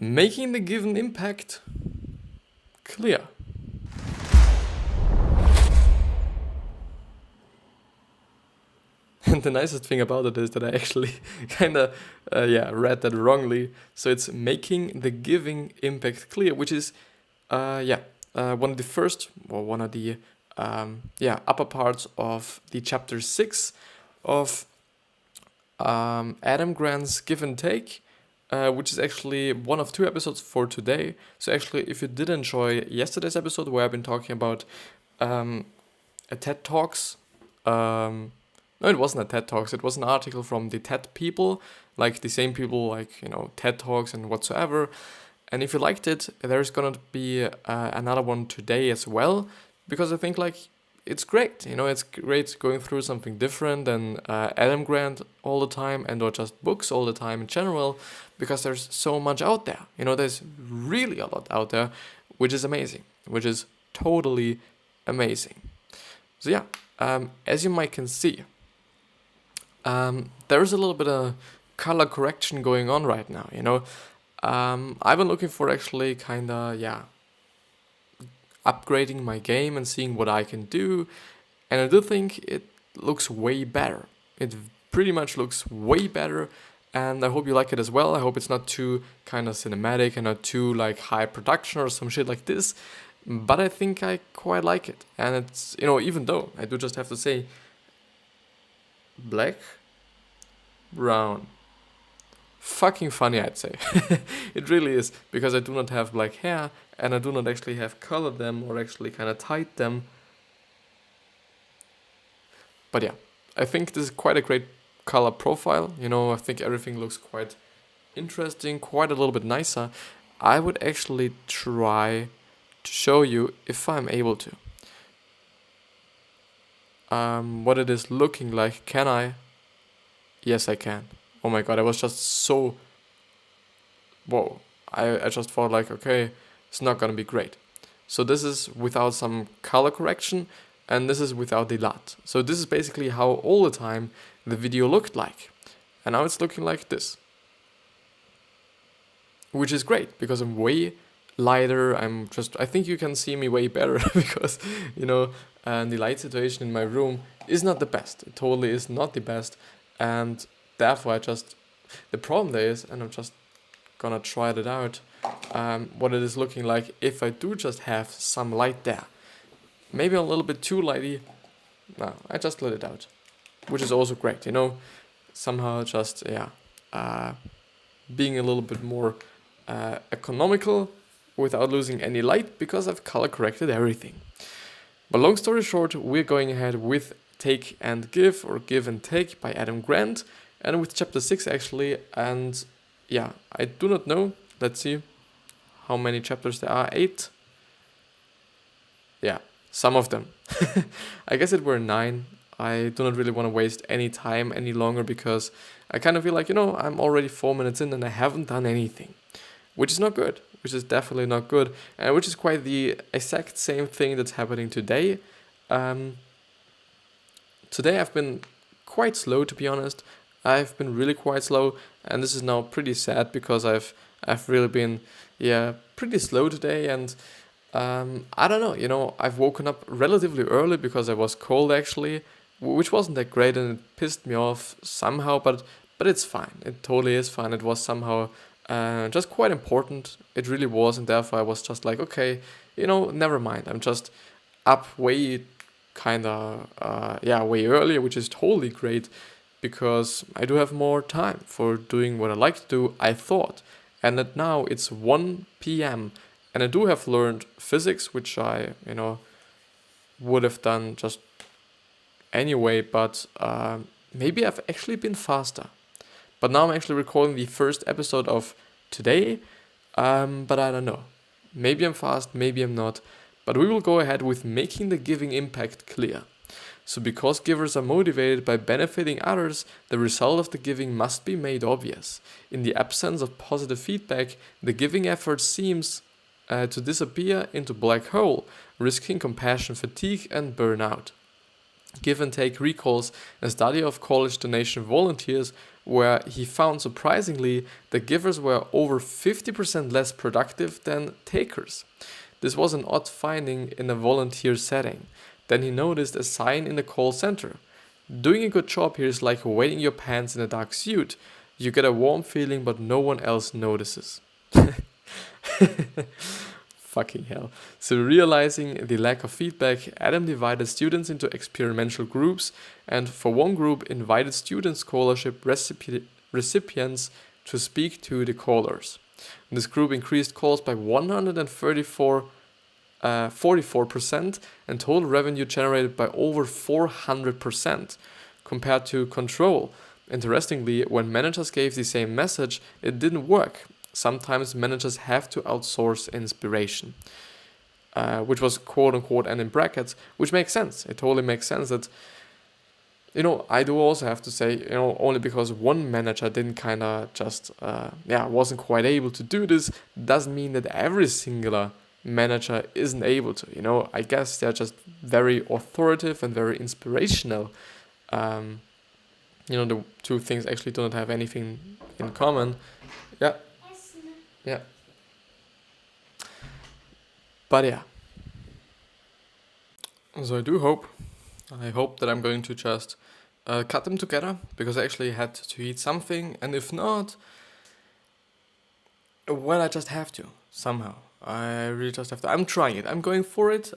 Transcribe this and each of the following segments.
Making the given impact clear. And the nicest thing about it is that I actually kind of read that wrongly. So it's making the giving impact clear, which is one of the first, or one of the upper parts of the chapter 6 of Adam Grant's Give and Take, which is actually one of 2 episodes for today. So actually, if you did enjoy yesterday's episode where I've been talking about a TED Talks, no, it wasn't a TED Talks, it was an article from the TED people, like the same people like, TED Talks and whatsoever. And if you liked it, there's gonna be another one today as well, because I think it's great, it's great going through something different than Adam Grant all the time and or just books all the time in general, because there's so much out there, there's really a lot out there, which is amazing, which is totally amazing. So yeah, as you might can see, there's a little bit of color correction going on right now, I've been looking for actually upgrading my game and seeing what I can do, and I do think it looks way better. It pretty much looks way better, and I hope you like it as well. I hope it's not too kind of cinematic and not too high production or some shit like this, but I think I quite like it. And it's, even though I do just have to say black, brown, fucking funny, I'd say. It really is, because I do not have black hair and I do not actually have colored them or actually kind of tied them. But yeah, I think this is quite a great color profile. I think everything looks quite interesting, quite a little bit nicer. I would actually try to show you, if I'm able to, what it is looking like. Can I? Yes, I can. Oh my god, I was just so... Whoa. I just thought okay, it's not gonna be great. So this is without some color correction, and this is without the LUT. So this is basically how all the time the video looked like. And now it's looking like this. Which is great, because I'm way lighter. I think you can see me way better, because, the light situation in my room is not the best. It totally is not the best. And therefore the problem there is, and I'm just gonna try it out, what it is looking like if I do just have some light there. Maybe a little bit too lighty. No, I just let it out, which is also great, somehow just, being a little bit more economical without losing any light, because I've color corrected everything. But long story short, we're going ahead with Take and Give, or Give and Take by Adam Grant, and with chapter 6 actually. And yeah, I do not know, let's see how many chapters there are. 8. Yeah, some of them. I guess it were 9. I do not really want to waste any time any longer, because I kind of feel I'm already 4 minutes in and I haven't done anything, which is not good, which is definitely not good, and which is quite the exact same thing that's happening today. Today I've been quite slow, to be honest. I've been really quite slow, and this is now pretty sad, because I've really been pretty slow today. And I don't know, I've woken up relatively early because I was cold actually, which wasn't that great, and it pissed me off somehow, but it's fine. It totally is fine. It was somehow just quite important. It really was, and therefore I was just okay, never mind. I'm just up way way earlier, which is totally great, because I do have more time for doing what I like to do, I thought. And that now it's 1 p.m. and I do have learned physics, which I, would have done just anyway, but maybe I've actually been faster. But now I'm actually recording the first episode of today, but I don't know. Maybe I'm fast, maybe I'm not. But we will go ahead with making the giving impact clear. So because givers are motivated by benefiting others, the result of the giving must be made obvious. In the absence of positive feedback, the giving effort seems to disappear into black hole, risking compassion fatigue and burnout. Give and Take recalls a study of college donation volunteers where he found surprisingly the givers were over 50% less productive than takers. This was an odd finding in a volunteer setting. Then he noticed a sign in the call center. Doing a good job here is like wetting your pants in a dark suit. You get a warm feeling, but no one else notices. Fucking hell. So realizing the lack of feedback, Adam divided students into experimental groups and for one group invited student scholarship recipients to speak to the callers. This group increased calls by 44% and total revenue generated by over 400% compared to control. Interestingly, when managers gave the same message, it didn't work. Sometimes managers have to outsource inspiration, which was quote unquote and in brackets, which makes sense. It totally makes sense that, I do also have to say, only because one manager didn't wasn't quite able to do this, doesn't mean that every singular manager isn't able to. I guess they're just very authoritative and very inspirational. The two things actually do not have anything in common. Yeah. But yeah. So I hope that I'm going to just cut them together, because I actually had to eat something, and if not, well, I just have to, somehow. I really just have to. I'm trying it. I'm going for it.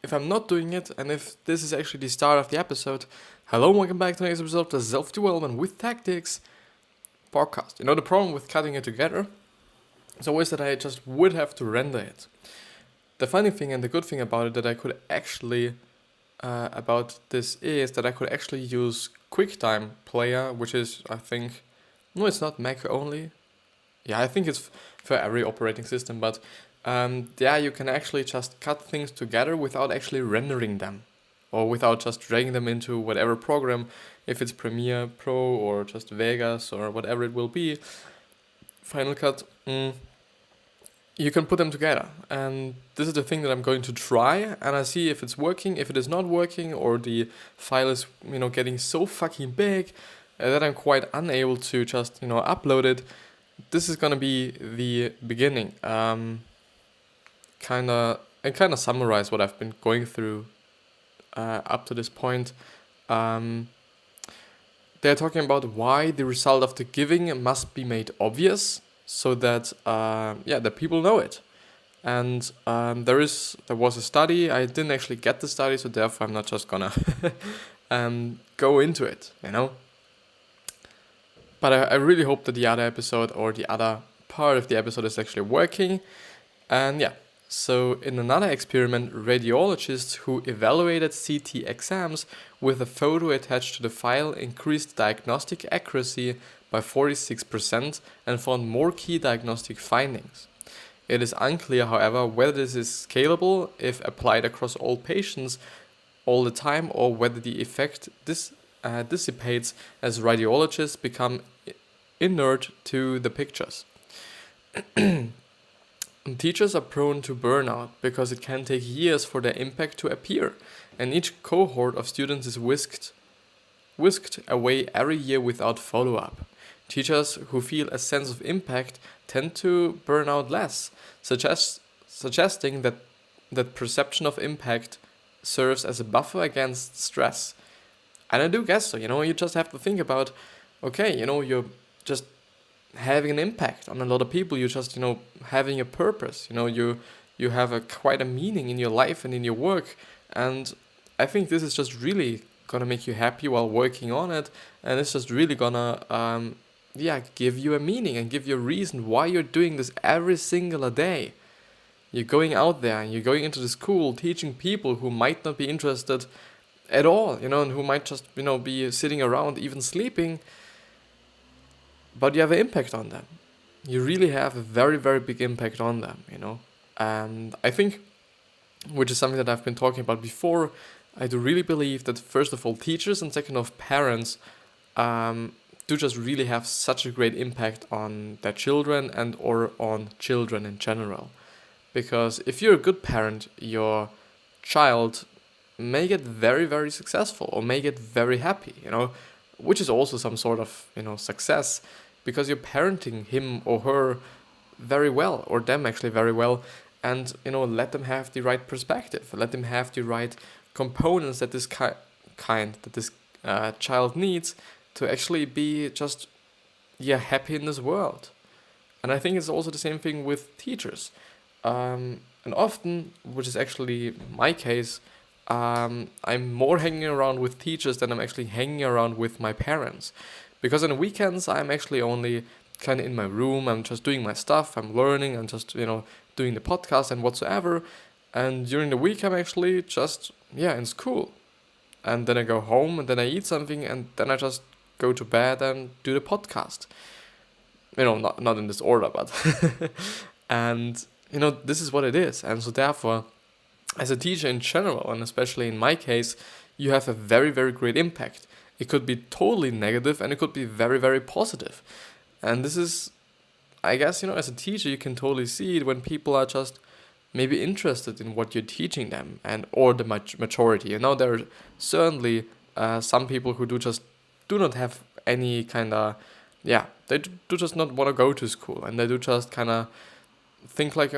If I'm not doing it, and if this is actually the start of the episode, hello and welcome back to the next episode of the Self-Development with Tactics podcast. The problem with cutting it together is always that I just would have to render it. The funny thing and the good thing about it that I could actually, about this is that I could actually use QuickTime Player, which is, I think, no, it's not Mac only. Yeah, I think it's for every operating system, but you can actually just cut things together without actually rendering them, or without just dragging them into whatever program, if it's Premiere Pro or just Vegas or whatever it will be, Final Cut. You can put them together, and this is the thing that I'm going to try, and I see if it's working. If it is not working, or the file is getting so fucking big that I'm quite unable to just upload it, this is gonna be the beginning. Kind of summarize what I've been going through up to this point. They're talking about why the result of the giving must be made obvious, so that the people know it. And there was a study. I didn't actually get the study, so therefore I'm not just gonna go into it, But I really hope that the other episode or the other part of the episode is actually working. And so in another experiment, radiologists who evaluated CT exams with a photo attached to the file increased diagnostic accuracy by 46% and found more key diagnostic findings. It is unclear, however, whether this is scalable if applied across all patients all the time, or whether the effect dissipates as radiologists become inert to the pictures. Teachers are prone to burnout because it can take years for their impact to appear, and each cohort of students is whisked away every year without follow-up. Teachers who feel a sense of impact tend to burn out less, suggesting that perception of impact serves as a buffer against stress. And I do guess so. You just have to think about, okay, you're just having an impact on a lot of people. You're just, having a purpose. You have quite a meaning in your life and in your work. And I think this is just really gonna make you happy while working on it. And it's just really gonna, give you a meaning and give you a reason why you're doing this every single day. You're going out there and you're going into the school teaching people who might not be interested at all, and who might just, be sitting around, even sleeping, but you have an impact on them. You really have a very, very big impact on them, and I think, which is something that I've been talking about before, I do really believe that first of all, teachers, and second of parents, do just really have such a great impact on their children and or on children in general. Because if you're a good parent, your child may get very, very successful or may get very happy, which is also some sort of, success, because you're parenting him or her very well, or them actually very well, and, let them have the right perspective, let them have the right components that this that this child needs to actually be just, happy in this world. And I think it's also the same thing with teachers. And often, which is actually my case, I'm more hanging around with teachers than I'm actually hanging around with my parents. Because on the weekends, I'm actually only kind of in my room, I'm just doing my stuff, I'm learning, I'm just, doing the podcast and whatsoever. And during the week, I'm actually just, in school. And then I go home, and then I eat something, and then I just go to bed and do the podcast. Not in this order, but and this is what it is. And so therefore, as a teacher in general, and especially in my case, you have a very, very great impact. It could be totally negative, and it could be very, very positive. And this is, I guess, as a teacher, you can totally see it when people are just maybe interested in what you're teaching them, and or the majority. There are certainly some people who do not have any kind of, they do just not want to go to school, and they do just kind of think like,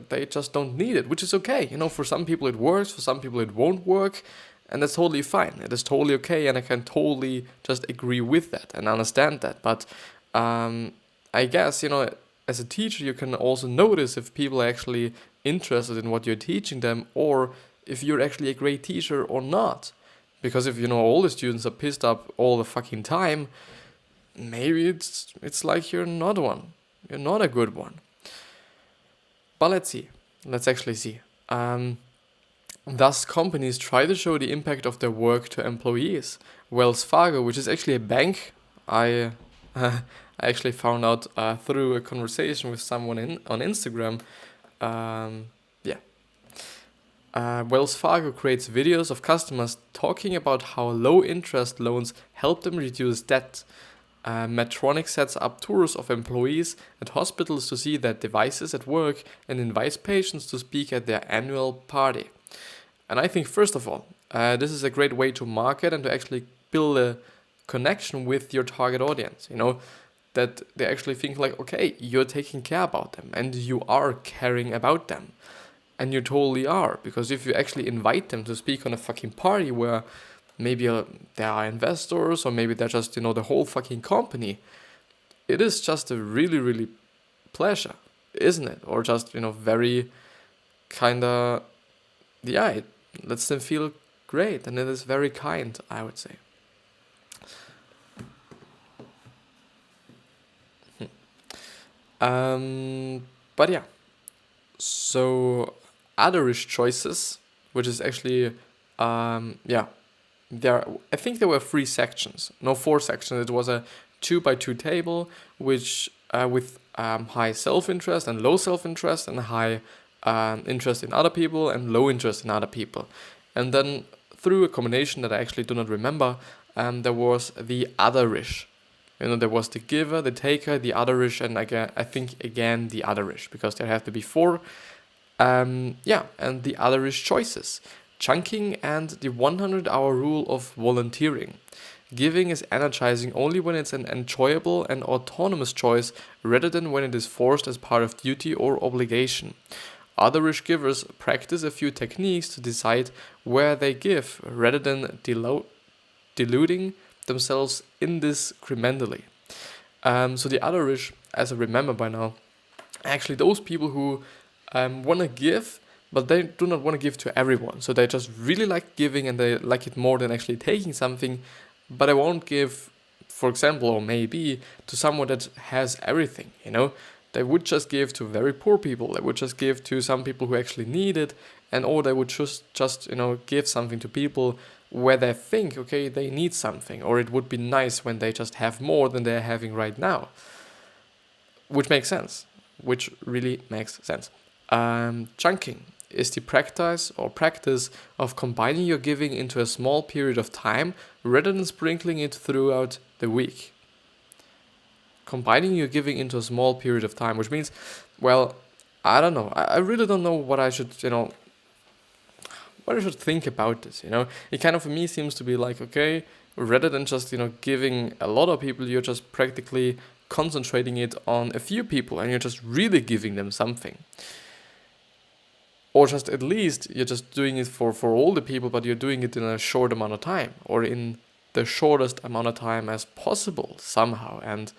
they just don't need it, which is okay. For some people it works, for some people it won't work, and that's totally fine. It is totally okay, and I can totally just agree with that and understand that. But I guess, as a teacher, you can also notice if people are actually interested in what you're teaching them, or if you're actually a great teacher or not. Because if, all the students are pissed up all the fucking time, maybe it's like you're not one. You're not a good one. But let's see. Let's actually see. Thus, companies try to show the impact of their work to employees. Wells Fargo, which is actually a bank, I actually found out through a conversation with someone on Instagram. Wells Fargo creates videos of customers talking about how low interest loans help them reduce debt. Medtronic sets up tours of employees at hospitals to see their devices at work and invites patients to speak at their annual party. And I think, first of all, this is a great way to market and to actually build a connection with your target audience, that they actually think like, okay, you're taking care about them and you are caring about them. And you totally are, because if you actually invite them to speak on a fucking party where maybe there are investors, or maybe they're just, the whole fucking company, it is just a really, really pleasure, isn't it? Or just, very kind of, it lets them feel great, and it is very kind, I would say. But yeah, so otherish choices, which is actually, I think there were 4 sections. It was a 2x2 table, which with high self-interest and low self-interest, and high interest in other people and low interest in other people. And then through a combination that I actually do not remember, there was the otherish. There was the giver, the taker, the otherish, and I think again the otherish, because there have to be 4. And the otherish choices. Chunking and the 100-hour rule of volunteering. Giving is energizing only when it's an enjoyable and autonomous choice, rather than when it is forced as part of duty or obligation. Otherish givers practice a few techniques to decide where they give, rather than deluding themselves indiscriminately. So the otherish, as I remember by now, actually those people who want to give, but they do not want to give to everyone. So they just really like giving, and they like it more than actually taking something. But I won't give, for example, or maybe to someone that has everything, They would just give to very poor people. They would just give to some people who actually need it. Or they would just give something to people where they think, okay, they need something. Or it would be nice when they just have more than they're having right now. Which makes sense. Which really makes sense. Chunking is the practice of combining your giving into a small period of time rather than sprinkling it throughout the week. Combining your giving into a small period of time, which means, well, I don't know. I really don't know what I should, what I should think about this, It kind of for me seems to be like, okay, rather than just, giving a lot of people. You're just practically concentrating it on a few people, and you're just really giving them something. Or just at least you're just doing it for all the people, but you're doing it in a short amount of time, or in the shortest amount of time as possible somehow. And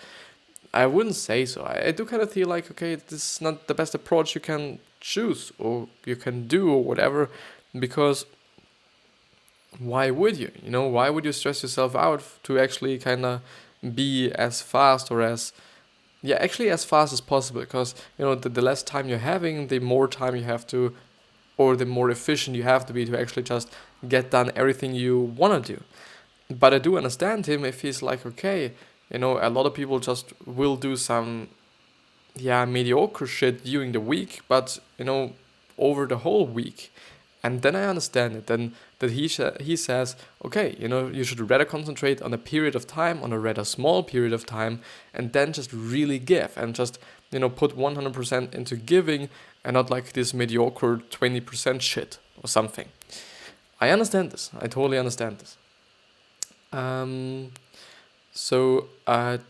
I wouldn't say so. I do kind of feel like, okay, this is not the best approach you can choose or you can do or whatever, because why would you? Why would you stress yourself out to actually kind of be as fast or as fast as possible? Because, the less time you're having, the more time you have to, or the more efficient you have to be to actually just get done everything you want to do. But I do understand him if he's like, okay, a lot of people just will do some, mediocre shit during the week, but, over the whole week. And then I understand it. Then that he says, okay, you should rather concentrate on a period of time, on a rather small period of time, and then just really give and just, put 100% into giving and not like this mediocre 20% shit or something. I understand this. I totally understand this.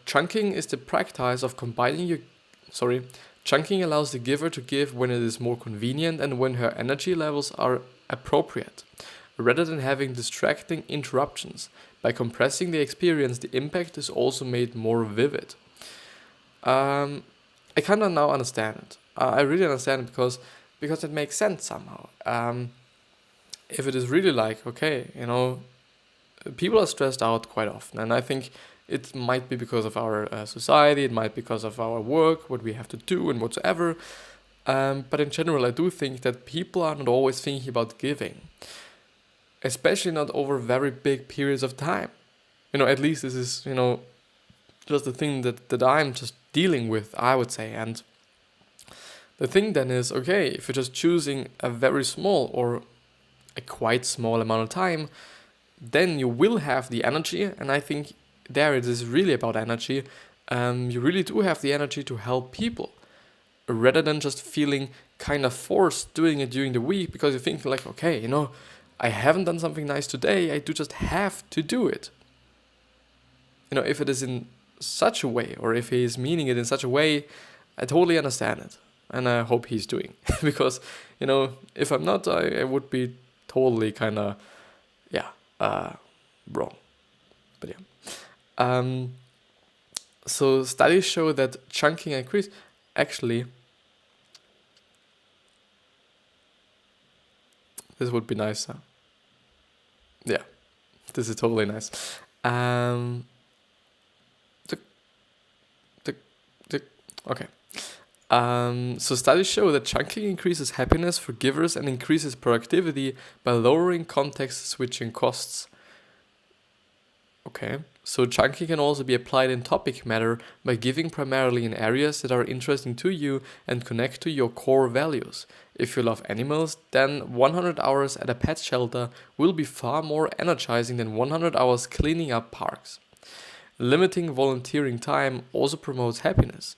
Chunking is the practice of combining chunking allows the giver to give when it is more convenient and when her energy levels are appropriate, rather than having distracting interruptions. By compressing the experience, the impact is also made more vivid. I kind of now understand it. I really understand it because it makes sense somehow. If it is really like, okay, people are stressed out quite often, and I think it might be because of our society, it might be because of our work, what we have to do and whatsoever. But in general, I do think that people are not always thinking about giving, especially not over very big periods of time. At least this is, just the thing that I'm just dealing with, I would say. And the thing then is, okay, if you're just choosing a very small or a quite small amount of time, then you will have the energy, and I think there it is really about energy. You really do have the energy to help people, rather than just feeling kind of forced doing it during the week because you think like, okay, I haven't done something nice today, I do just have to do it. If it is in such a way, or if he is meaning it in such a way, I totally understand it, and I hope he's doing because, if I'm not, I would be totally kind of, wrong. But yeah. So studies show that chunking increase. Actually, this would be nice. Huh? Yeah, this is totally nice. Okay. So studies show that chunking increases happiness for givers and increases productivity by lowering context switching costs. Okay, so chunking can also be applied in topic matter by giving primarily in areas that are interesting to you and connect to your core values. If you love animals, then 100 hours at a pet shelter will be far more energizing than 100 hours cleaning up parks. Limiting volunteering time also promotes happiness.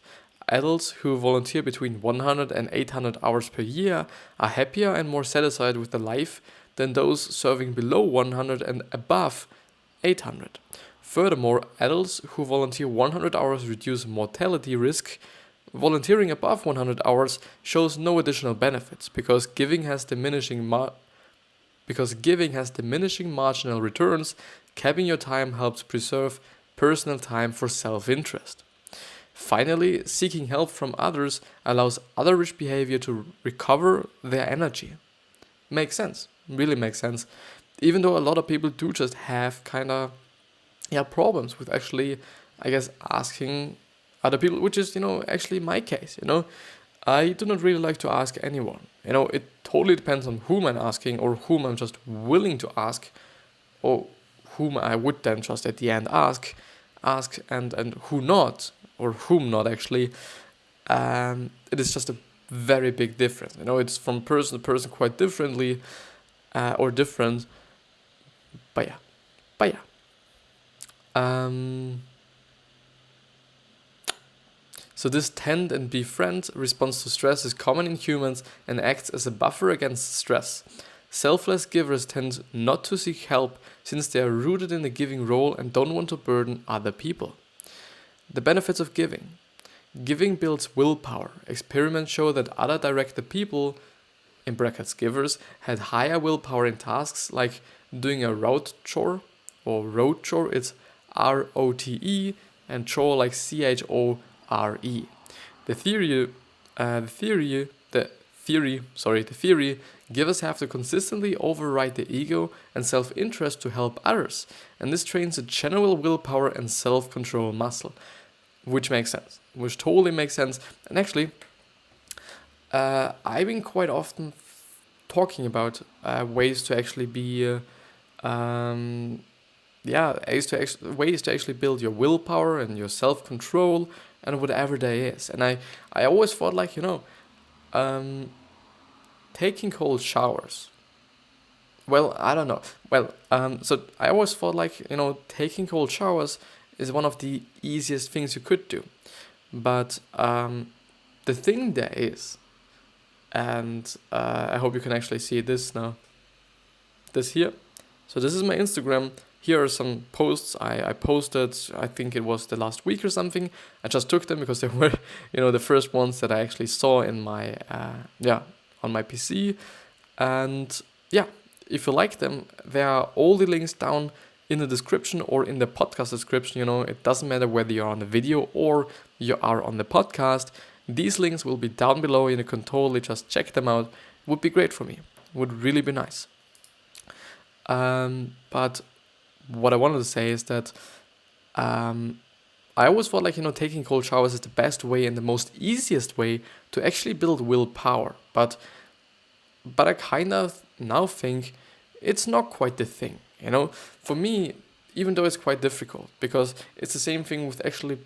Adults who volunteer between 100 and 800 hours per year are happier and more satisfied with their life than those serving below 100 and above 800. Furthermore, adults who volunteer 100 hours reduce mortality risk. Volunteering above 100 hours shows no additional benefits because giving has diminishing marginal returns. Capping your time helps preserve personal time for self-interest. Finally, seeking help from others allows other rich behavior to recover their energy. Makes sense. Really makes sense. Even though a lot of people do just have kind of problems with actually, I guess, asking other people, which is, actually my case, I do not really like to ask anyone. It totally depends on whom I'm asking or whom I'm just willing to ask or whom I would then just at the end ask and who not, or whom not actually. It is just a very big difference. It's from person to person quite differently or different. But yeah. So this tend and befriend response to stress is common in humans and acts as a buffer against stress. Selfless givers tend not to seek help since they are rooted in the giving role and don't want to burden other people. The benefits of giving. Giving builds willpower. Experiments show that other directed people, in brackets givers, had higher willpower in tasks like doing a road chore, or road chore, it's ROTE, and chore like CHORE. The theory, givers have to consistently override the ego and self-interest to help others, and this trains a general willpower and self-control muscle, which totally makes sense. And actually, I've been quite often talking about ways to actually be, ways to actually build your willpower and your self-control and whatever that is. And I always thought like, taking cold showers. Well, I don't know. So I always thought like, taking cold showers is one of the easiest things you could do. But the thing there is, and I hope you can actually see this now, this here. So this is my Instagram. Here are some posts I posted, I think it was the last week or something. I just took them because they were, the first ones that I actually saw in my, on my PC. And yeah, if you like them, there are all the links down in the description or in the podcast description. It doesn't matter whether you're on the video or you are on the podcast. These links will be down below and you can totally just check them out. Would be great for me. Would really be nice. But what I wanted to say is that I always thought like, taking cold showers is the best way and the most easiest way to actually build willpower. But I kind of now think it's not quite the thing, For me, even though it's quite difficult, because it's the same thing with actually,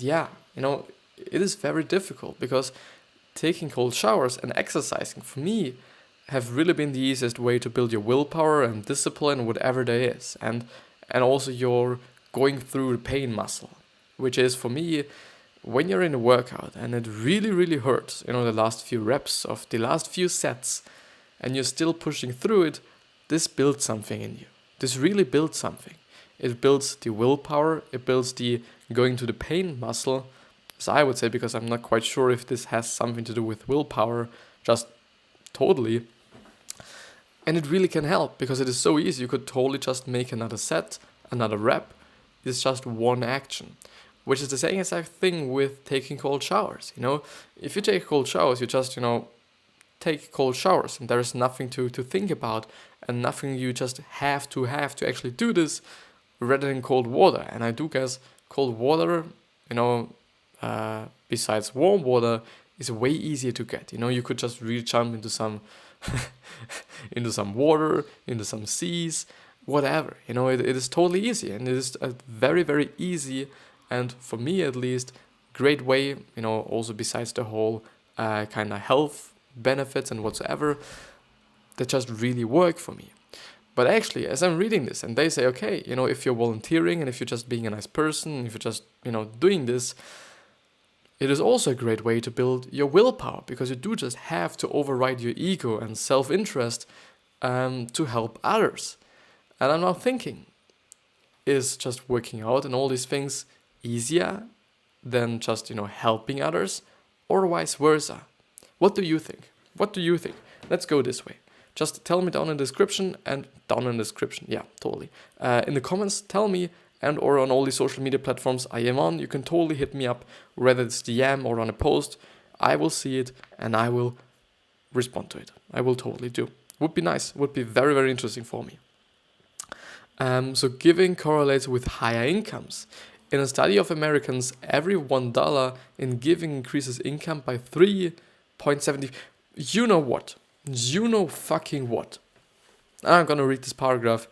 it is very difficult because taking cold showers and exercising for me have really been the easiest way to build your willpower and discipline, whatever that is, and also your going through the pain muscle, which is for me when you're in a workout and it really, really hurts, the last few reps of the last few sets, and you're still pushing through it. This builds something in you. This really builds something. It builds the willpower. It builds the going to the pain muscle, as I would say, because I'm not quite sure if this has something to do with willpower, just totally. And it really can help because it is so easy. You could totally just make another set, another rep. It's just one action, which is the same exact thing with taking cold showers. If you take cold showers, you just, take cold showers and there is nothing to think about and nothing you just have to actually do this rather than cold water. And I do guess cold water, besides warm water, is way easier to get. You could just really jump into some into some water, into some seas, whatever. It is totally easy, and it is a very, very easy, and for me at least, great way, also besides the whole kind of health benefits and whatsoever, that just really work for me. But actually, as I'm reading this, and they say, okay, if you're volunteering and if you're just being a nice person, if you're just, doing this, it is also a great way to build your willpower, because you do just have to override your ego and self-interest to help others. And I'm now thinking, is just working out and all these things easier than just, helping others, or vice versa? What do you think? Let's go this way. Just tell me down in the description, yeah, totally. In the comments, tell me, and or on all the social media platforms I am on, you can totally hit me up, whether it's DM or on a post. I will see it and I will respond to it. I will totally do. Would be nice. Would be very, very interesting for me. So giving correlates with higher incomes. In a study of Americans, every $1 in giving increases income by 3.70. You know what? You know fucking what? I'm gonna read this paragraph.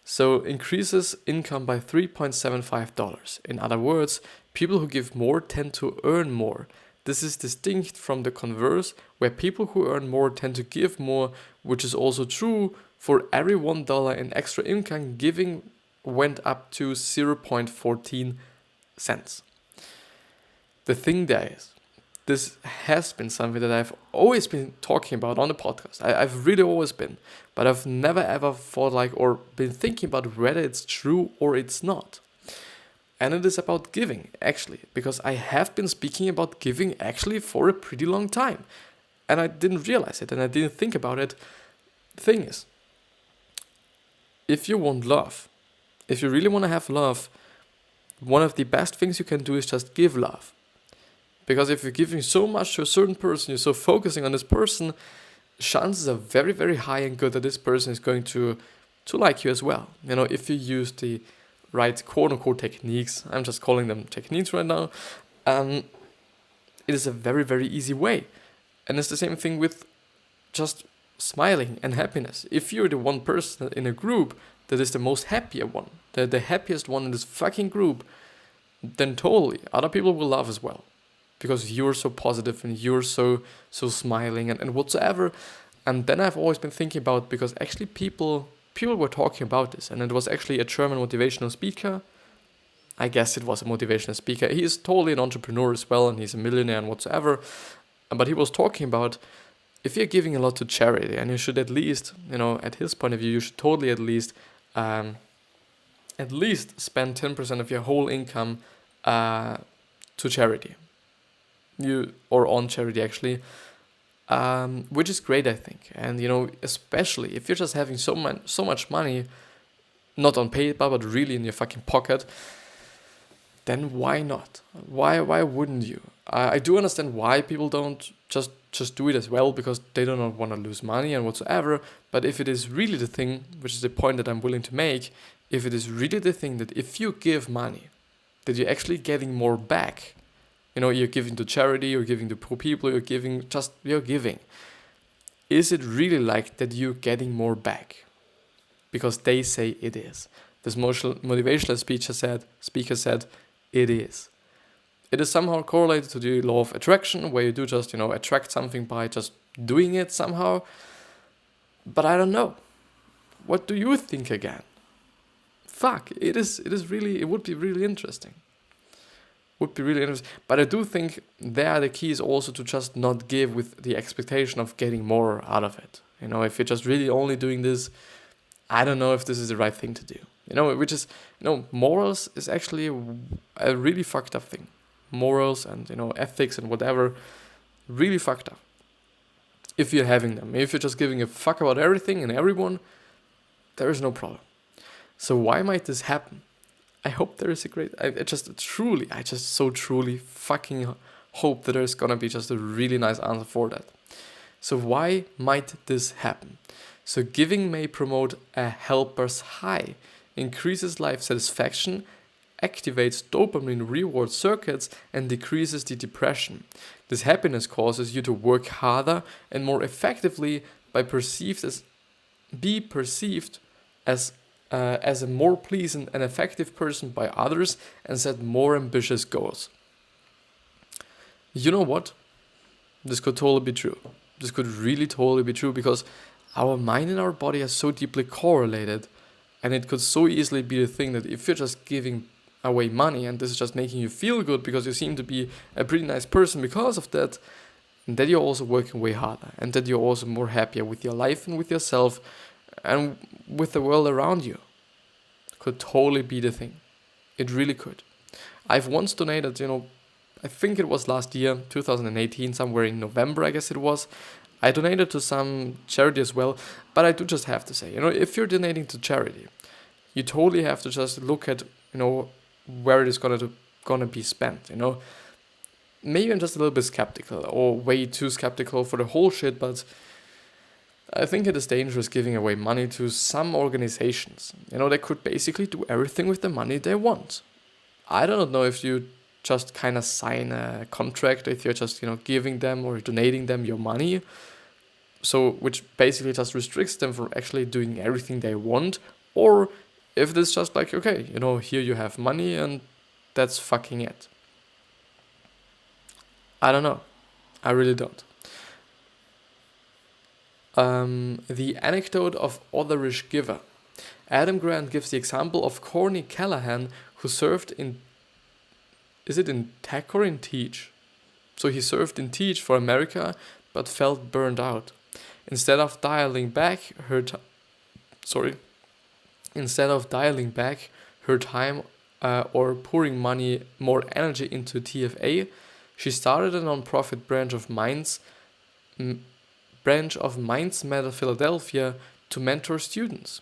So increases income by $3.75. In other words, people who give more tend to earn more. This is distinct from the converse, where people who earn more tend to give more, which is also true. For every $1 in extra income, giving went up to 0.14 cents. The thing there is, this has been something that I've always been talking about on the podcast. I've really always been, but I've never ever thought like or been thinking about whether it's true or it's not. And it is about giving, actually, because I have been speaking about giving actually for a pretty long time. And I didn't realize it and I didn't think about it. The thing is, if you want love, if you really want to have love, one of the best things you can do is just give love. Because if you're giving so much to a certain person, you're so focusing on this person, chances are very, very high and good that this person is going to like you as well. You know, if you use the right quote-unquote techniques, I'm just calling them techniques right now, it is a very, very easy way. And it's the same thing with just smiling and happiness. If you're the one person in a group that is the most happier one, the happiest one in this fucking group, then totally other people will love as well. Because you're so positive and you're so smiling and whatsoever. And then I've always been thinking about, because actually people were talking about this, and it was actually a German motivational speaker. I guess it was a motivational speaker. He is totally an entrepreneur as well, and he's a millionaire and whatsoever. But he was talking about, if you're giving a lot to charity, and you should at least, you know, at his point of view, you should totally at least spend 10% of your whole income to charity. Or on charity actually, which is great, I think. And you know, especially if you're just having so much money, not on paper but really in your fucking pocket, then why not? Why wouldn't you? I do understand why people don't just do it as well, because they do not want to lose money and whatsoever. But if it is really the thing, which is the point that I'm willing to make, if it is really the thing that if you give money, that you're actually getting more back. You know, you're giving to charity, you're giving to poor people, you're giving. Is it really like that you're getting more back? Because they say it is. This motivational speaker said it is. It is somehow correlated to the law of attraction, where you do just, attract something by just doing it somehow. But I don't know. What do you think again? Fuck, it would be really interesting. But I do think there the key is also to just not give with the expectation of getting more out of it. You know, if you're just really only doing this, I don't know if this is the right thing to do. You know, which is, morals is actually a really fucked up thing. Morals and, ethics and whatever, really fucked up. If you're having them. If you're just giving a fuck about everything and everyone, there is no problem. So why might this happen? I hope there is I just so truly fucking hope that there's gonna be just a really nice answer for that. So why might this happen? So giving may promote a helper's high, increases life satisfaction, activates dopamine reward circuits, and decreases the depression. This happiness causes you to work harder and more effectively be perceived as a more pleasant and effective person by others, and set more ambitious goals. You know what? This could totally be true. This could really totally be true, because our mind and our body are so deeply correlated, and it could so easily be the thing that if you're just giving away money and this is just making you feel good because you seem to be a pretty nice person because of that, that you're also working way harder, and that you're also more happier with your life and with yourself and with the world around you. Could totally be the thing. It really could. I've once donated, I think it was last year, 2018, somewhere in November, I guess it was. I donated to some charity as well, but I do just have to say, if you're donating to charity, you totally have to just look at, where it is gonna be spent, Maybe I'm just a little bit skeptical, or way too skeptical for the whole shit, but I think it is dangerous giving away money to some organizations. They could basically do everything with the money they want. I don't know if you just kind of sign a contract, if you're just, giving them or donating them your money. So, which basically just restricts them from actually doing everything they want. Or if it is just like, okay, here you have money and that's fucking it. I don't know. I really don't. The anecdote of otherish giver. Adam Grant gives the example of Corny Callahan, who served in... Is it in Tech or in Teach? So he served in Teach for America, but felt burned out. Instead of dialing back her time or pouring more energy into TFA, she started a non-profit branch of Minds Meta Philadelphia to mentor students.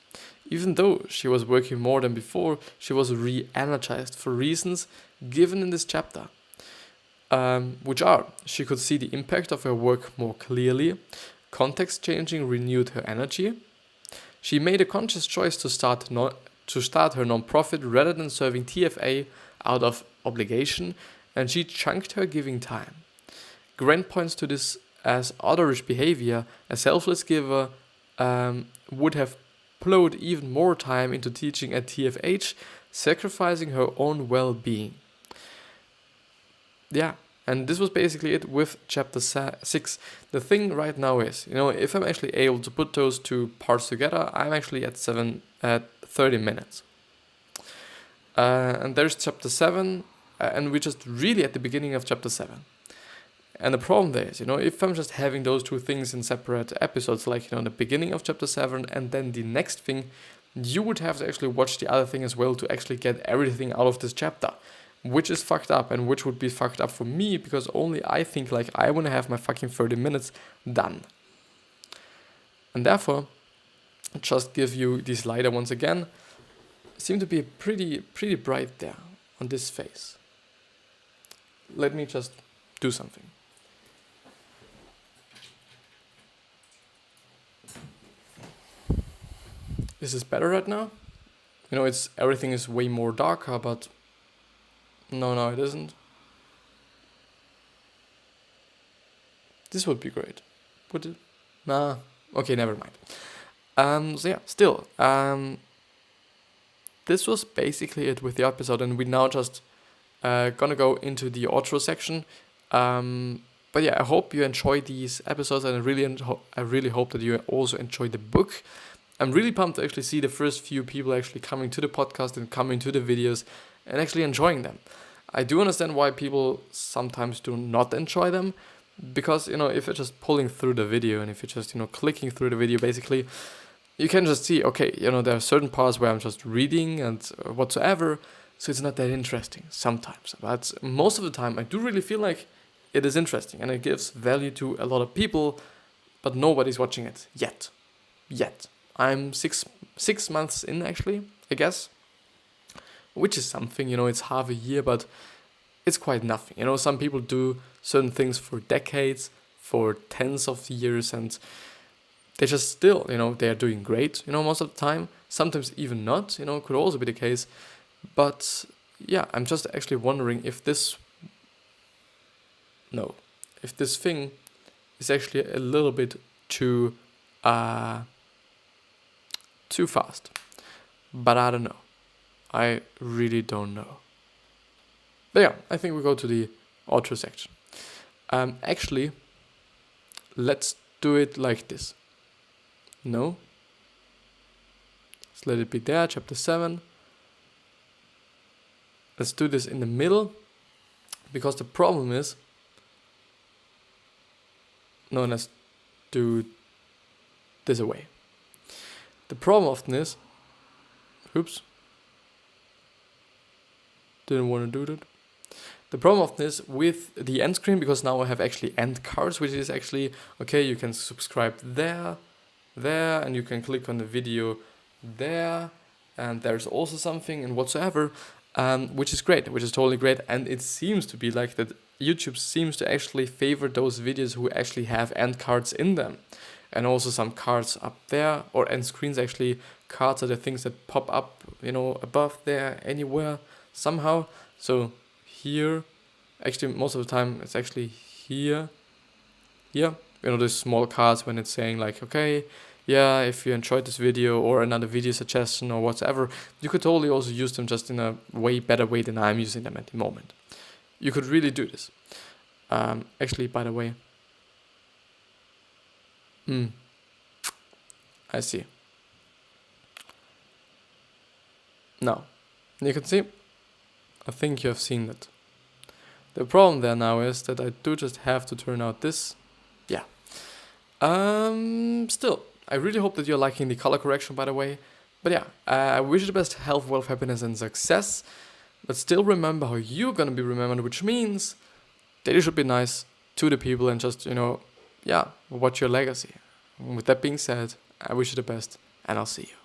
Even though she was working more than before, she was re-energized for reasons given in this chapter, which are she could see the impact of her work more clearly, context changing renewed her energy, she made a conscious choice to start her non-profit rather than serving TFA out of obligation, and she chunked her giving time. Grant points to this as otherish behavior. A selfless giver would have plowed even more time into teaching at TFH, sacrificing her own well-being. Yeah, and this was basically it with chapter 6. The thing right now is, if I'm actually able to put those two parts together, I'm actually at 30 minutes. And there's chapter 7, and we're just really at the beginning of chapter 7. And the problem there is, if I'm just having those two things in separate episodes, like, the beginning of chapter 7 and then the next thing, you would have to actually watch the other thing as well to actually get everything out of this chapter, which is fucked up and which would be fucked up for me because only I think like I want to have my fucking 30 minutes done. And therefore, just give you this slider once again. Seem to be pretty bright there on this face. Let me just do something. Is this better right now? Everything is way more darker, but no, it isn't. This would be great. Would it? Nah. Okay, never mind. So yeah, still. This was basically it with the episode, and we now just gonna go into the outro section. But yeah, I hope you enjoyed these episodes, and I really hope that you also enjoyed the book. I'm really pumped to actually see the first few people actually coming to the podcast and coming to the videos and actually enjoying them. I do understand why people sometimes do not enjoy them, because, if you're just pulling through the video and if you're just, clicking through the video, basically, you can just see, okay, there are certain parts where I'm just reading and whatsoever, so it's not that interesting sometimes. But most of the time, I do really feel like it is interesting and it gives value to a lot of people, but nobody's watching it yet. I'm six months in, actually, I guess, which is something, it's half a year, but it's quite nothing. Some people do certain things for decades, for tens of years, and they just still, they're doing great, most of the time. Sometimes even not, could also be the case. But yeah, I'm just actually wondering if this thing is actually a little bit too fast. But I don't know. I really don't know. But yeah, I think we go to the outro section. Actually, let's do it like this. No? Let's let it be there, chapter 7. Let's do this in the middle, because the problem is... No, let's do this away. The problem often is... Oops. Didn't want to do that. The problem often is with the end screen, because now I have actually end cards, which is actually, okay, you can subscribe there, and you can click on the video there, and there's also something and whatsoever, which is great, which is totally great. And it seems to be like that YouTube seems to actually favor those videos who actually have end cards in them. And also some cards up there, or end screens actually. Cards are the things that pop up, above there, anywhere, somehow. So here, actually most of the time it's actually here, those small cards when it's saying like, okay, yeah, if you enjoyed this video or another video suggestion or whatever, you could totally also use them just in a way better way than I'm using them at the moment. You could really do this. Actually, by the way, I see. Now, you can see, I think you have seen that. The problem there now is that I do just have to turn out this. Yeah. Still, I really hope that you're liking the color correction, by the way. But yeah, I wish you the best health, wealth, happiness, and success. But still remember how you're gonna be remembered, which means that you should be nice to the people and just, watch your legacy. With that being said, I wish you the best, and I'll see you.